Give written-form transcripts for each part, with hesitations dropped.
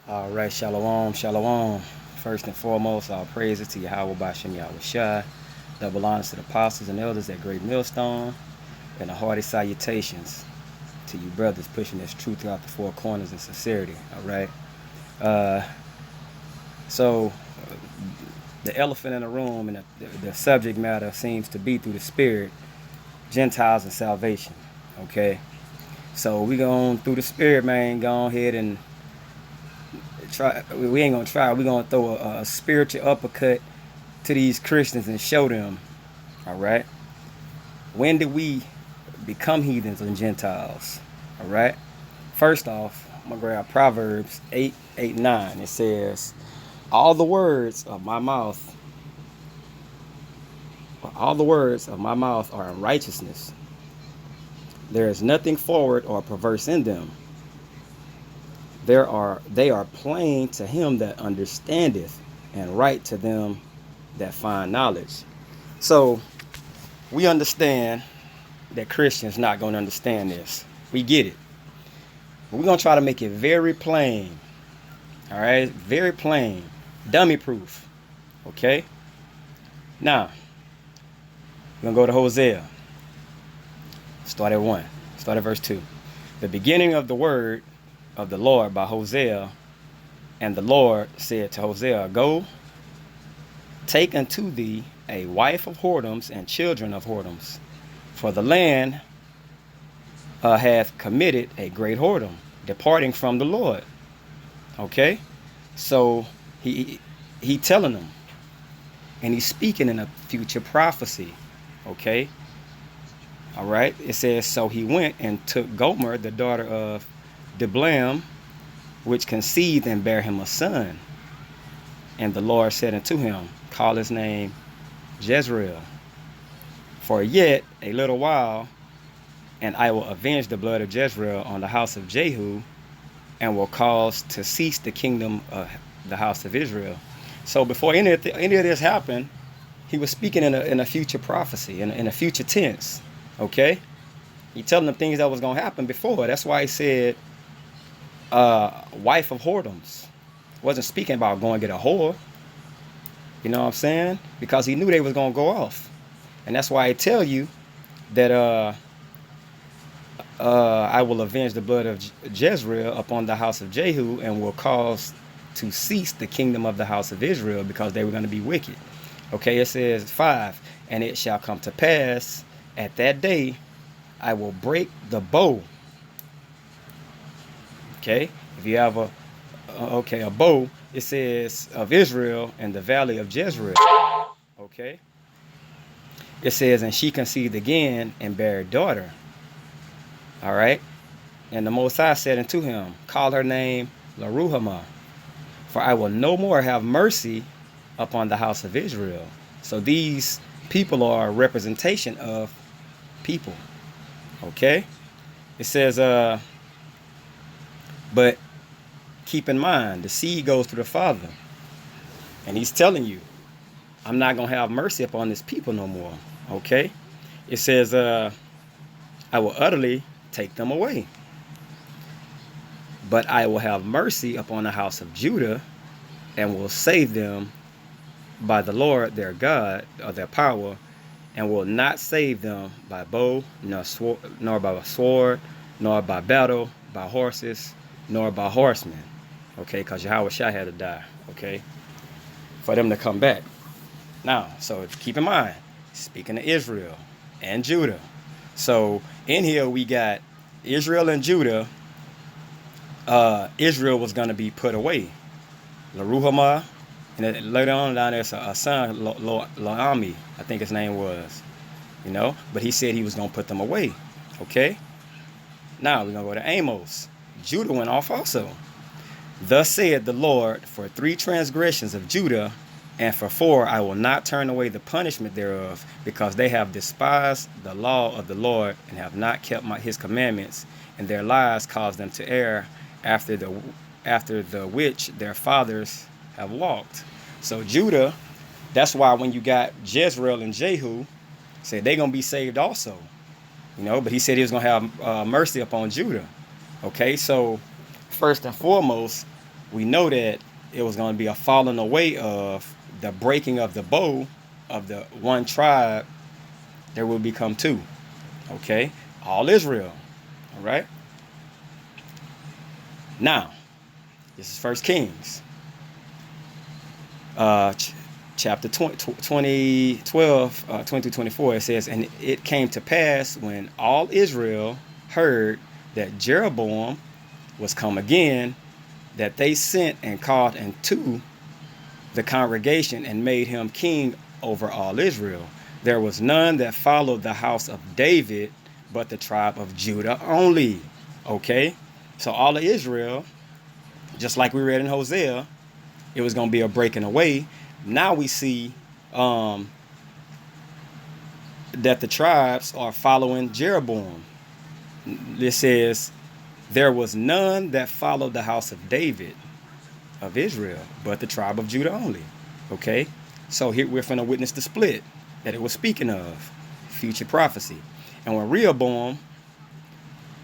All right, shalom, shalom. First and foremost, all praises to Yahweh Bashem Yahweh Shai. Double honors to the apostles and elders at Great Millstone. And a hearty salutations to you brothers pushing this truth throughout the four corners in sincerity. All right. Uh, so, the elephant in the room and the subject matter seems to be through the Spirit, Gentiles and salvation. Okay. So, we going through the Spirit, man. Go ahead and try. We ain't gonna try. We gonna throw a spiritual uppercut to these Christians and show them. All right. When did we become heathens and Gentiles? All right. First off, I'm gonna grab Proverbs 8:9. It says, "All the words of my mouth, all the words of my mouth are in righteousness. There is nothing forward or perverse in them. They are plain to him that understandeth, and right to them that find knowledge." So we understand that Christians not going to understand this. We get it. But we're going to try to make it very plain. All right? Very plain. Dummy proof. Okay? Now, we're going to go to Hosea. Start at 1. Start at verse 2. "The beginning of the word of the Lord by Hosea, and the Lord said to Hosea, Go, take unto thee a wife of whoredoms and children of whoredoms, for the land hath committed a great whoredom, departing from the Lord." Okay, so he telling them, and he's speaking in a future prophecy. Okay, all right. It says, "So he went and took Gomer, the daughter of Diblam, which conceived and bare him a son. And the Lord said unto him, Call his name Jezreel. For yet a little while, and I will avenge the blood of Jezreel on the house of Jehu, and will cause to cease the kingdom of the house of Israel." So before any of this happened, he was speaking in a future prophecy, in a future tense. Okay? He telling them things that was going to happen before. That's why he said, wife of whoredoms. Wasn't speaking about going to get a whore. You know what I'm saying? Because he knew they was going to go off. And that's why I tell you that I will avenge the blood of Jezreel upon the house of Jehu, and will cause to cease the kingdom of the house of Israel, because they were going to be wicked. Okay, it says 5, "And it shall come to pass at that day, I will break the bow." Okay, if you have a bow, it says of Israel in the valley of Jezreel. Okay, it says, "And she conceived again and bare a daughter." All right, "And the Most High said unto him, Call her name Laruhamah, for I will no more have mercy upon the house of Israel." So these people are a representation of people. Okay, it says, "But keep in mind, the seed goes through the father." And he's telling you, I'm not going to have mercy upon this people no more. Okay? It says, "I will utterly take them away. But I will have mercy upon the house of Judah, and will save them by the Lord their God, or their power, and will not save them by bow, nor by sword, nor by battle, by horses, nor by horsemen." Okay, because Yahweh Shai had to die. Okay, for them to come back. Now, so keep in mind, speaking of Israel and Judah. So in here we got Israel and Judah. Israel was going to be put away. Laruhamah, and then later on down there's a son, Loami, I think his name was. You know, but he said he was going to put them away. Okay? Now we're going to go to Amos. Judah went off also. "Thus saith the Lord, for 3 transgressions of Judah, and for 4 I will not turn away the punishment thereof, because they have despised the law of the Lord, and have not kept his commandments, and their lies caused them to err after the which their fathers have walked." So Judah, that's why when you got Jezreel and Jehu, said they're going to be saved also. You know, but he said he was going to have mercy upon Judah. Okay, so first and foremost, we know that it was going to be a falling away of the breaking of the bow of the one tribe. There will become two. Okay, all Israel. All right. Now, this is First Kings, chapter 20, 20 24. It says, and it came to pass when all Israel heard that Jeroboam was come again, that they sent and called unto the congregation and made him king over all Israel. There was none that followed the house of David, but the tribe of Judah only. Okay, so all of Israel, just like we read in Hosea, it was going to be a breaking away. Now we see that the tribes are following Jeroboam. It says, there was none that followed the house of David of Israel, but the tribe of Judah only. Okay, so here we're going to witness the split that it was speaking of, future prophecy. And when Rehoboam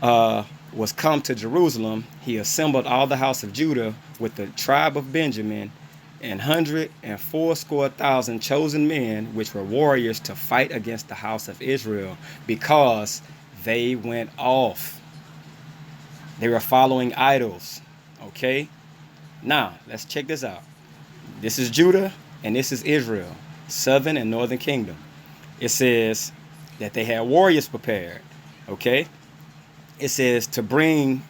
was come to Jerusalem, he assembled all the house of Judah with the tribe of Benjamin, 184,000 chosen men, which were warriors to fight against the house of Israel, because they went off. They were following idols. Okay, now let's check this out. This is Judah and this is Israel, southern and northern kingdom. It says that they had warriors prepared. Okay, it says to bring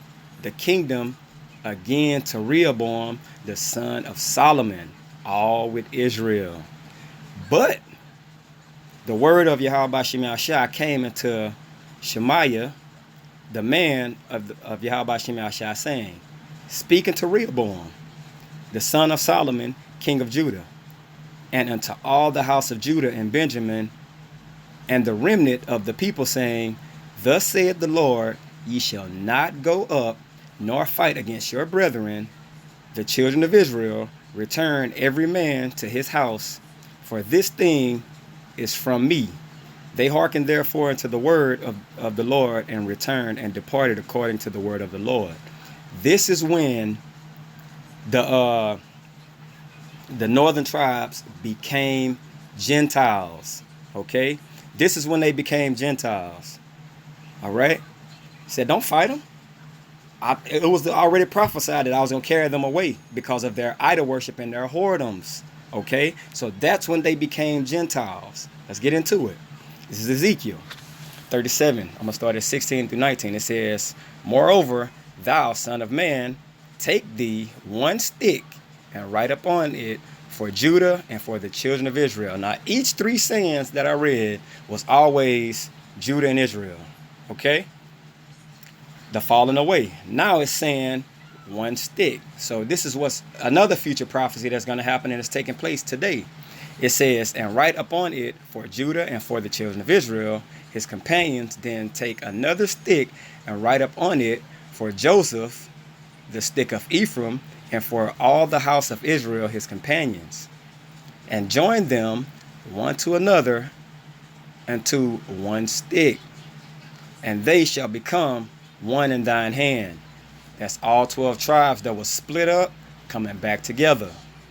the kingdom again to Rehoboam, the son of Solomon, all with Israel. But the word of Yahweh Shemaiah Shah came into Shemaiah, the man of Yahweh Shemaiah Shah, saying, speaking to Rehoboam, the son of Solomon, king of Judah, and unto all the house of Judah and Benjamin, and the remnant of the people, saying, thus saith the Lord, ye shall not go up nor fight against your brethren, the children of Israel. Return every man to his house, for this thing is from me. They hearkened therefore unto the word of the Lord, and returned and departed according to the word of the Lord. This is when the northern tribes became Gentiles. Okay, this is when they became Gentiles. All right, he said, don't fight them. It was already prophesied that I was going to carry them away because of their idol worship and their whoredoms. Okay, so that's when they became Gentiles. Let's get into it. This is Ezekiel 37. I'm going to start at 16 through 19. It says, moreover, thou son of man, take thee one stick and write upon it for Judah and for the children of Israel. Now, each three sayings that I read was always Judah and Israel. Okay, the falling away. Now it's saying one stick. So this is what's another future prophecy that's going to happen, and it's taking place today. It says, and write upon it for Judah and for the children of Israel, his companions. Then take another stick and write upon it for Joseph, the stick of Ephraim, and for all the house of Israel, his companions. And join them one to another unto one stick, and they shall become one in thine hand. That's all 12 tribes that was split up coming back together.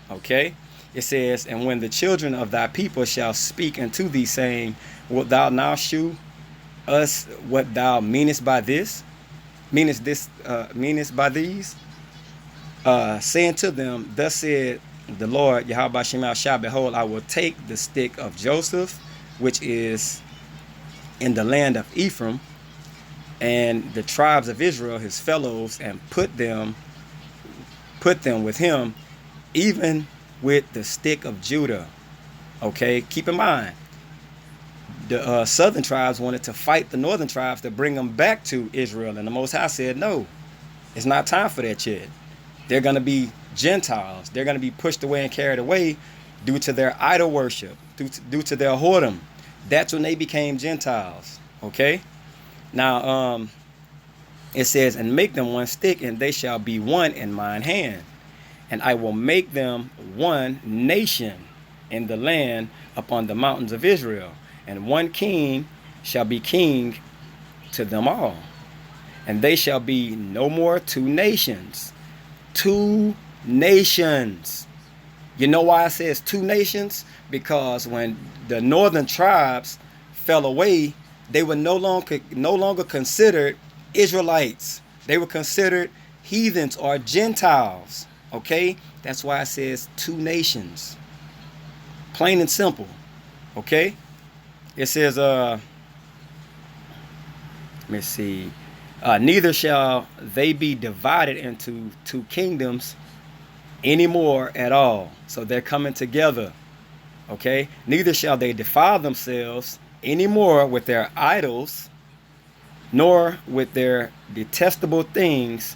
Okay, it says, and when the children of thy people shall speak unto thee, saying, wilt thou now shew us what thou meanest by this? Meanest by these? Saying to them, thus said the Lord Yahweh Shemaiah Shah, behold, I will take the stick of Joseph, which is in the land of Ephraim, and the tribes of Israel, his fellows, and put them with him, even with the stick of Judah. Okay, keep in mind, the southern tribes wanted to fight the northern tribes to bring them back to Israel, and the Most High said, no, it's not time for that yet. They're going to be Gentiles. They're going to be pushed away and carried away due to their idol worship, due to their whoredom. That's when they became Gentiles. Okay, now it says, and make them one stick, and they shall be one in mine hand. And I will make them one nation in the land upon the mountains of Israel. And one king shall be king to them all. And they shall be no more two nations. Two nations. You know why it says two nations? Because when the northern tribes fell away, they were no longer considered Israelites. They were considered heathens or Gentiles. Okay? That's why it says two nations. Plain and simple. Okay? It says, let me see. Neither shall they be divided into two kingdoms anymore at all. So they're coming together. Okay? Neither shall they defile themselves anymore with their idols, nor with their detestable things,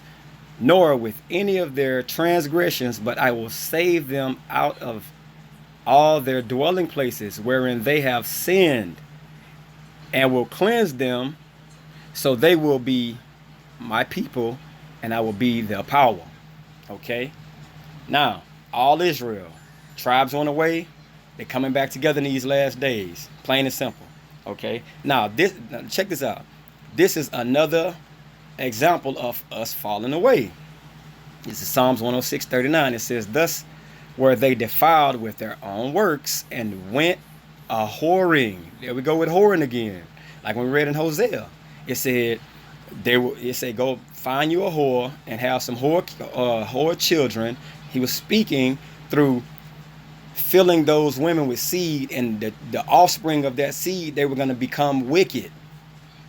nor with any of their transgressions, but I will save them out of all their dwelling places wherein they have sinned, and will cleanse them, so they will be my people, and I will be their power. Okay? Now, all Israel, tribes on the way, they're coming back together in these last days. Plain and simple. Okay? Now, check this out. This is another example of us falling away. This is Psalms 106:39. It says, thus were they defiled with their own works and went a whoring. There we go with whoring again. Like when we read in Hosea, it said go find you a whore and have some whore children. He was speaking through filling those women with seed, and the offspring of that seed, they were going to become wicked.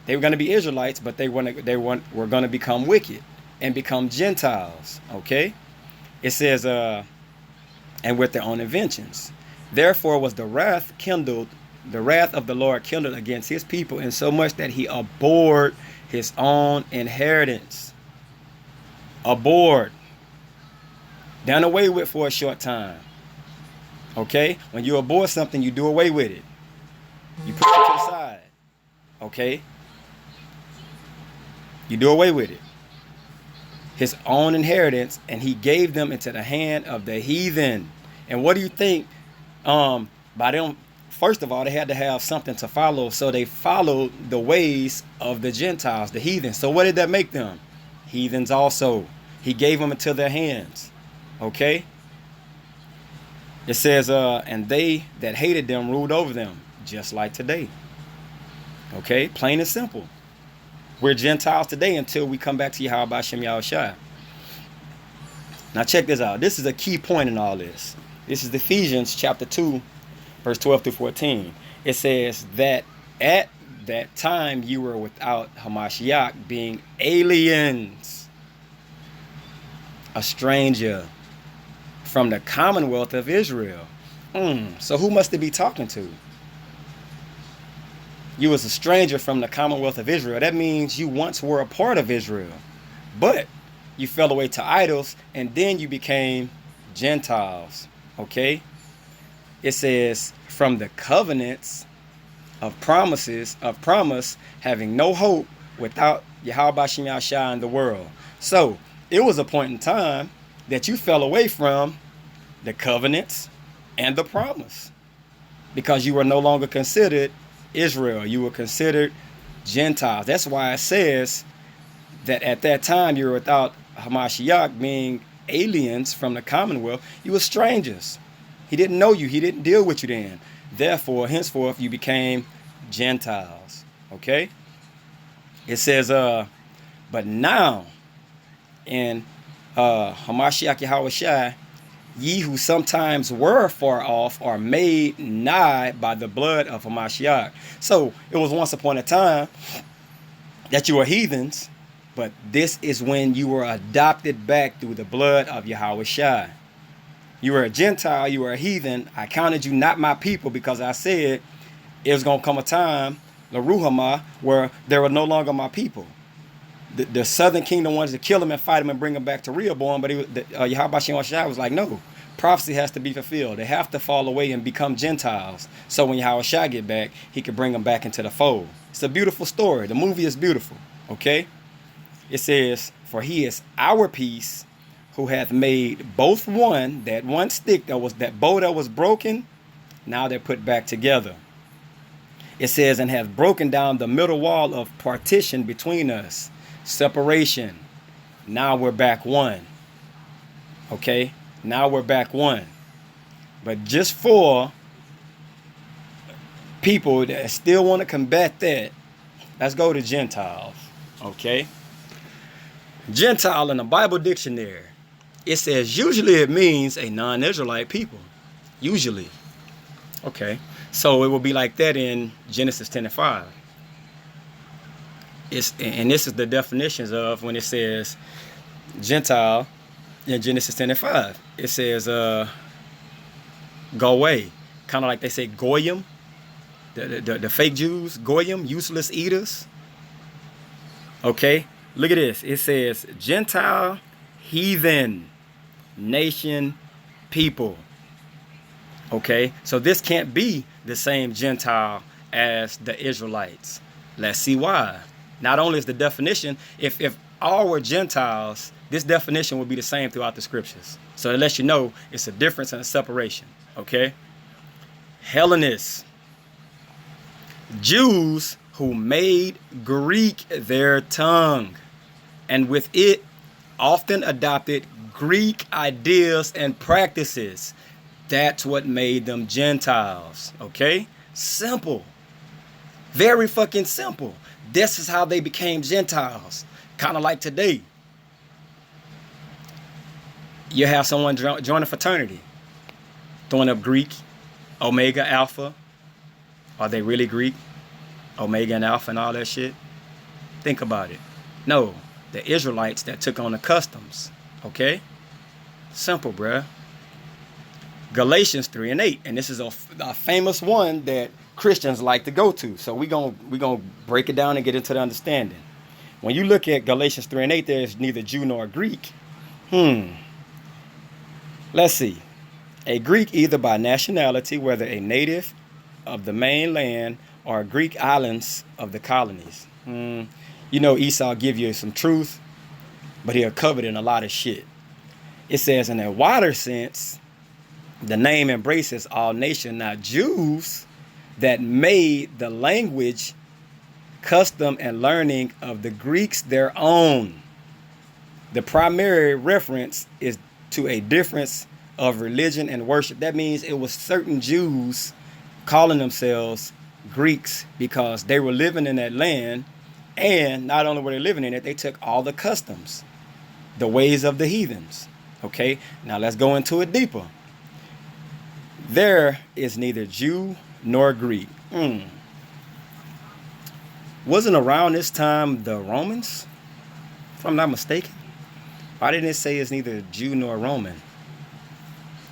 They were going to be Israelites, but were going to become wicked and become Gentiles. Okay? It says, and with their own inventions. Therefore was the wrath of the Lord kindled against his people, in so much that he abhorred his own inheritance. Abhorred. Done away with for a short time. Okay? When you abhor something, you do away with it. You put it to the side. Okay? You do away with it. His own inheritance, and he gave them into the hand of the heathen. And what do you think? By them, first of all, they had to have something to follow, so they followed the ways of the Gentiles, the heathen. So what did that make them? Heathens also. He gave them into their hands. Okay? It says, and they that hated them ruled over them, just like today. Okay? Plain and simple. We're Gentiles today until we come back to Yahweh Hashem Yahushua. Now check this out. This is a key point in all this. This is Ephesians chapter 2, verse 12 through 14. It says that at that time you were without Hamashiach, being aliens, a stranger from the commonwealth of Israel. So who must it be talking to? You was a stranger from the commonwealth of Israel. That means you once were a part of Israel, but you fell away to idols, and then you became Gentiles. Okay? It says, from the covenants of promise, having no hope without Yahweh Shem Yahshua in the world. So it was a point in time that you fell away from the covenants and the promise, because you were no longer considered Israel. You were considered Gentiles. That's why it says that at that time you were without Hamashiach, being aliens from the commonwealth. You were strangers. He didn't know you. He didn't deal with you then. Therefore, henceforth, you became Gentiles. Okay? It says, but now in Hamashiach Yahushua, ye who sometimes were far off are made nigh by the blood of Hamashiach. So it was once upon a time that you were heathens, but this is when you were adopted back through the blood of Yahushua. You were a Gentile, you were a heathen. I counted you not my people, because I said it was going to come a time, the Ruhamah, where they were no longer my people. The southern kingdom wanted to kill him and fight him and bring him back to Rehoboam, but Yahweh Shem Yahshua was like, no, prophecy has to be fulfilled. They have to fall away and become Gentiles. So when Yahweh Shai get back, he could bring them back into the fold. It's a beautiful story. The movie is beautiful. Okay? It says, for he is our peace, who hath made both one, that one stick that bow that was broken, now they're put back together. It says, and hath broken down the middle wall of partition between us. Separation. Now we're back one. Okay, now we're back one. But just for people that still want to combat that, let's go to Gentiles. Okay, Gentile in the Bible dictionary, it says usually it means a non-Israelite people. Usually. Okay, so it will be like that in Genesis 10:5. And this is the definitions of when it says Gentile in Genesis 10:5. It says go away, kind of like they say goyim, the fake Jews, goyim, useless eaters. Okay, look at this. It says Gentile, heathen, nation, people. Okay, so this can't be the same Gentile as the Israelites. Let's see why. Not only is the definition, if all were Gentiles, this definition would be the same throughout the scriptures. So it lets you know it's a difference and a separation. Okay, Hellenists, Jews who made Greek their tongue, and with it often adopted Greek ideas and practices. That's what made them Gentiles. Okay? Simple. Very fucking simple. This is how they became Gentiles. Kind of like today. You have someone join a fraternity, throwing up Greek, Omega, Alpha. Are they really Greek? Omega and Alpha and all that shit? Think about it. No, the Israelites that took on the customs. Okay? Simple, bruh. Galatians 3:8, and this is a famous one that Christians like to go to. So we're gonna break it down and get into the understanding. When you look at Galatians 3:8, there's neither Jew nor Greek. Let's see. A Greek either by nationality, whether a native of the mainland or Greek islands of the colonies. You know, Esau give you some truth, but he'll cover it in a lot of shit. It says in a wider sense, the name embraces all nations, not Jews, that made the language, custom, and learning of the Greeks their own. The primary reference is to a difference of religion and worship. That means it was certain Jews calling themselves Greeks because they were living in that land, and not only were they living in it, they took all the customs, the ways of the heathens. Okay, now let's go into it deeper. There is neither Jew nor Greek. Wasn't around this time the Romans, if I'm not mistaken? Why didn't it say it's neither Jew nor Roman?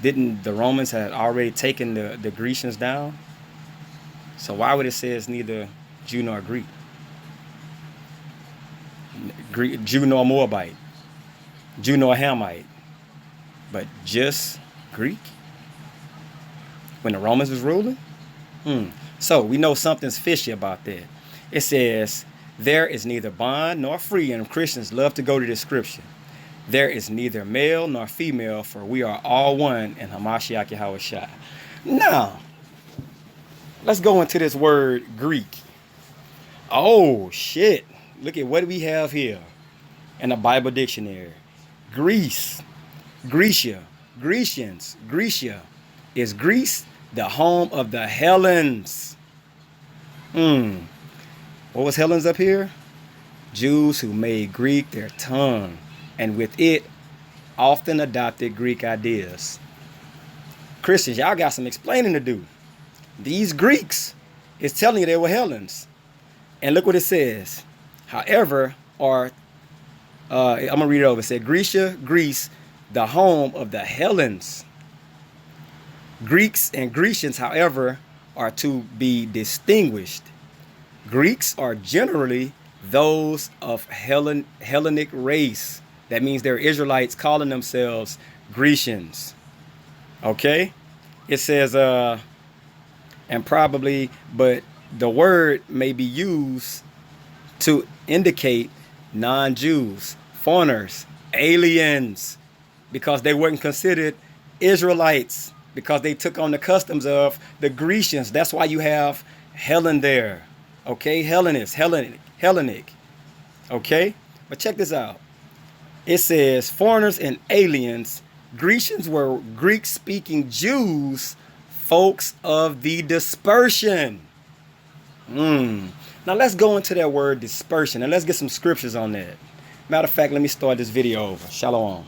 Didn't the Romans had already taken the Grecians down? So why would it say it's neither Jew nor Greek? Jew nor Moabite, Jew nor Hamite, but just Greek? When the Romans was ruling? So we know something's fishy about that. It says, there is neither bond nor free, and Christians love to go to this scripture. There is neither male nor female, for we are all one in Hamashiach Yahushua. Now, let's go into this word Greek. Oh, shit. Look at what we have here in the Bible dictionary. Greece, Grecia, Grecians, Grecia. Is Greece the home of the Hellenes? What was Hellenes up here? Jews who made Greek their tongue, and with it often adopted Greek ideas. Christians, y'all got some explaining to do. These Greeks is telling you they were Hellenes. And look what it says. However, I'm going to read it over. It said, Grecia, Greece, the home of the Hellenes. Greeks and Grecians, however, are to be distinguished. Greeks are generally those of Hellenic race. That means they're Israelites calling themselves Grecians. Okay? It says, and probably, but the word may be used to indicate non-Jews, foreigners, aliens, because they weren't considered Israelites, because they took on the customs of the Grecians. That's why you have Helen there. Okay? Hellenist, Hellenic. Okay? But check this out. It says foreigners and aliens Grecians were Greek-speaking Jews, folks of the dispersion. Now let's go into that word dispersion and let's get some scriptures on that. Matter of fact, let me start this video over. Shalom.